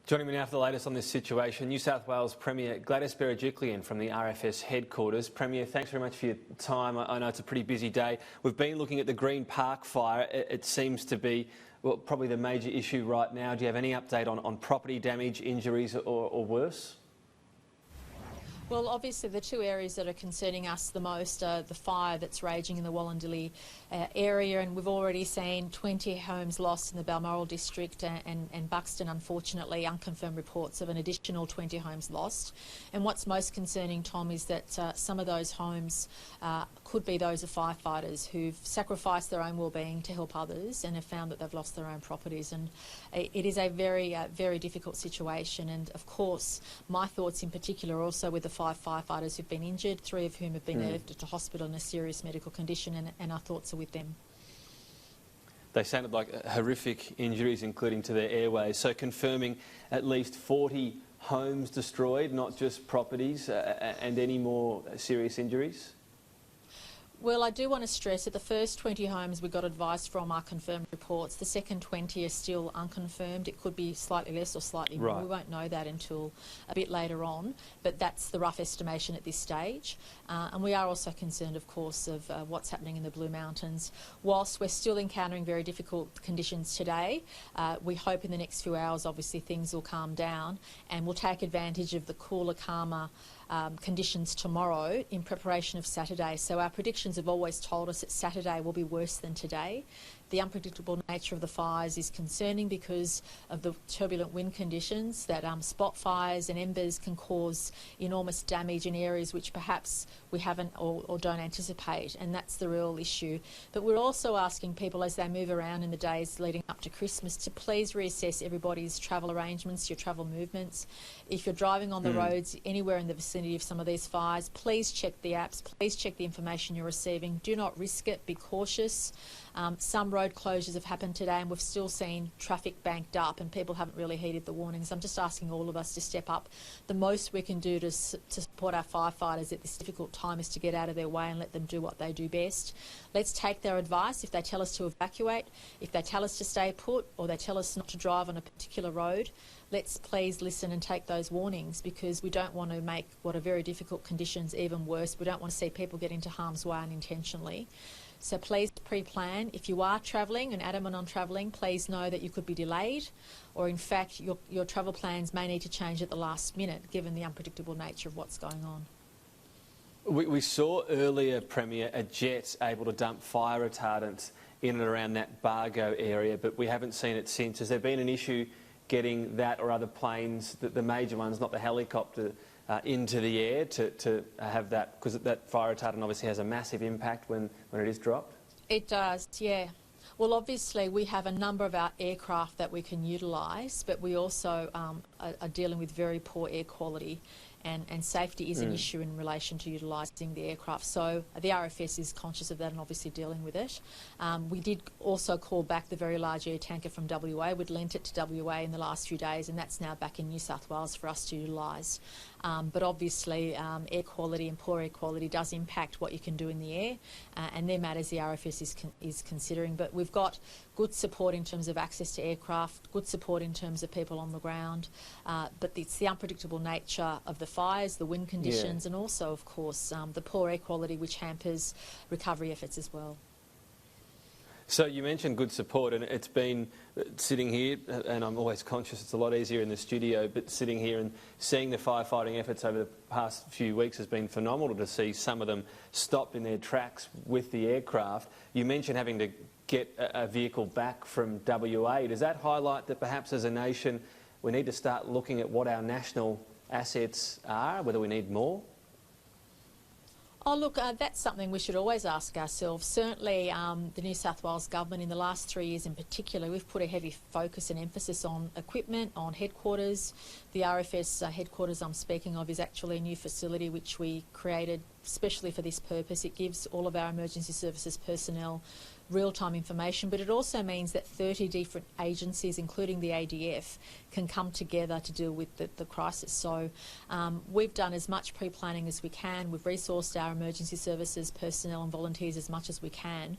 Joining me now for the latest on this situation, New South Wales Premier Gladys Berejiklian from the RFS headquarters. Premier, thanks very much for your time. I know it's a pretty busy day. We've been looking at the Green Park fire. It seems to be probably the major issue right now. Do you have any update on property damage, injuries or worse? Well, obviously the two areas that are concerning us the most are the fire that's raging in the Wallandilly area, and we've already seen 20 homes lost in the Balmoral district and Buxton, unfortunately, unconfirmed reports of an additional 20 homes lost. And what's most concerning, Tom, is that some of those homes could be those of firefighters who've sacrificed their own well-being to help others and have found that they've lost their own properties. And it is a very difficult situation. And of course, my thoughts in particular are also with the 5 firefighters who've been injured, 3 of whom have been airlifted to hospital in a serious medical condition, and our thoughts are with them. They sounded like horrific injuries, including to their airways. So confirming at least 40 homes destroyed, not just properties, and any more serious injuries? Well, I do want to stress that the first 20 homes we got advice from are confirmed reports. The second 20 are still unconfirmed. It could be slightly less or slightly more. We won't know that until a bit later on, but that's the rough estimation at this stage. And we are also concerned, of course, of what's happening in the Blue Mountains. Whilst we're still encountering very difficult conditions today, we hope in the next few hours, obviously, things will calm down and we'll take advantage of the cooler, calmer conditions tomorrow in preparation of Saturday. So our predictions have always told us that Saturday will be worse than today. The unpredictable nature of the fires is concerning because of the turbulent wind conditions, that spot fires and embers can cause enormous damage in areas which perhaps we haven't or don't anticipate, and that's the real issue. But we're also asking people as they move around in the days leading up to Christmas to please reassess everybody's travel arrangements, your travel movements. If you're driving on the roads anywhere in the vicinity of some of these fires, please check the apps, please check the information you're receiving. Do not risk it, be cautious. Some road closures have happened today and we've still seen traffic banked up and people haven't really heeded the warnings. I'm just asking all of us to step up. The most we can do to support our firefighters at this difficult time is to get out of their way and let them do what they do best. Let's take their advice. If they tell us to evacuate, if they tell us to stay put, or they tell us not to drive on a particular road, let's please listen and take those warnings, because we don't want to make what are very difficult conditions even worse. We don't want to see people get into harm's way unintentionally. So please pre-plan. If you are travelling and adamant on travelling, please know that you could be delayed, or in fact your travel plans may need to change at the last minute given the unpredictable nature of what's going on. We saw earlier, Premier, a jet able to dump fire retardant in and around that Bargo area, but we haven't seen it since. Has there been an issue getting that or other planes, the major ones, not the helicopter, into the air to have that, because that fire retardant obviously has a massive impact when it is dropped? It does, yeah. Well, obviously we have a number of our aircraft that we can utilise, but we also are dealing with very poor air quality, and safety is an issue in relation to utilising the aircraft. So the RFS is conscious of that and obviously dealing with it. We did also call back the very large air tanker from WA. We'd lent it to WA in the last few days, and that's now back in New South Wales for us to utilise. But obviously air quality and poor air quality does impact what you can do in the air, and they're matters the RFS is considering. But we've got good support in terms of access to aircraft, good support in terms of people on the ground, but it's the unpredictable nature of the fires, the wind conditions, and also, of course, the poor air quality which hampers recovery efforts as well. So you mentioned good support, and it's been sitting here, and I'm always conscious it's a lot easier in the studio, but sitting here and seeing the firefighting efforts over the past few weeks has been phenomenal to see some of them stop in their tracks with the aircraft. You mentioned having to get a vehicle back from WA. Does that highlight that perhaps as a nation we need to start looking at what our national assets are, whether we need more? Oh, look, that's something we should always ask ourselves. Certainly the New South Wales Government in the last 3 years in particular, we've put a heavy focus and emphasis on equipment, on headquarters. The RFS headquarters I'm speaking of is actually a new facility which we created especially for this purpose. It gives all of our emergency services personnel real-time information, but it also means that 30 different agencies, including the ADF, can come together to deal with the crisis. So we've done as much pre-planning as we can. We've resourced our emergency services personnel and volunteers as much as we can.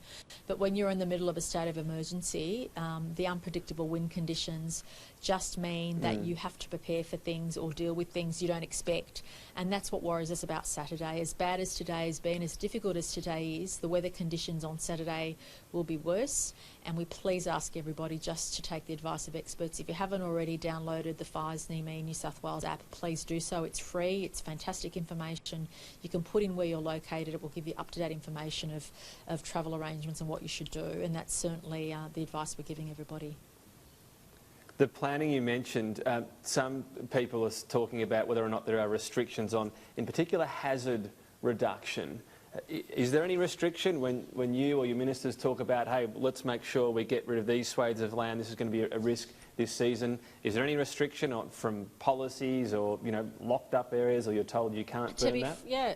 But when you're in the middle of a state of emergency, the unpredictable wind conditions just mean that you have to prepare for things or deal with things you don't expect. And that's what worries us about Saturday. As bad as today has been, as difficult as today is, the weather conditions on Saturday will be worse. And we please ask everybody just to take the advice of experts. If you haven't already downloaded the Fires Near Me New South Wales app, please do so. It's free, it's fantastic information. You can put in where you're located. It will give you up-to-date information of travel arrangements and what you should do. And that's certainly the advice we're giving everybody. The planning you mentioned, some people are talking about whether or not there are restrictions on, in particular, hazard reduction. Is there any restriction when you or your ministers talk about, hey, let's make sure we get rid of these swathes of land, this is going to be a risk this season? Is there any restriction from policies or, locked up areas, or you're told you can't burn that? Yeah.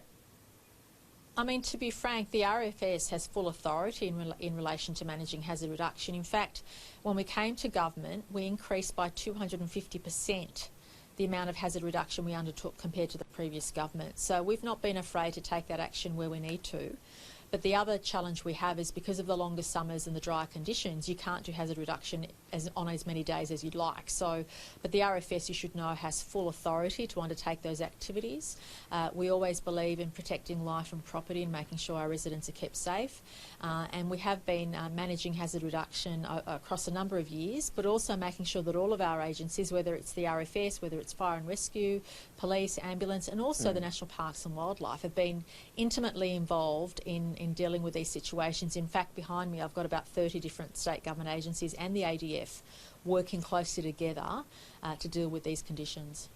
I mean, to be frank, the RFS has full authority in relation to managing hazard reduction. In fact, when we came to government, we increased by 250% the amount of hazard reduction we undertook compared to the previous government. So we've not been afraid to take that action where we need to. But the other challenge we have is because of the longer summers and the drier conditions, you can't do hazard reduction on as many days as you'd like. But the RFS, you should know, has full authority to undertake those activities. We always believe in protecting life and property and making sure our residents are kept safe. And we have been managing hazard reduction across a number of years, but also making sure that all of our agencies, whether it's the RFS, whether it's fire and rescue, police, ambulance, and also the National Parks and Wildlife, have been intimately involved in dealing with these situations. In fact, behind me I've got about 30 different state government agencies and the ADF working closely together to deal with these conditions.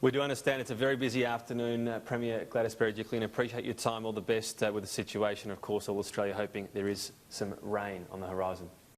We do understand it's a very busy afternoon, Premier Gladys Berejiklian. Appreciate your time. All the best with the situation. Of course, all Australia hoping there is some rain on the horizon.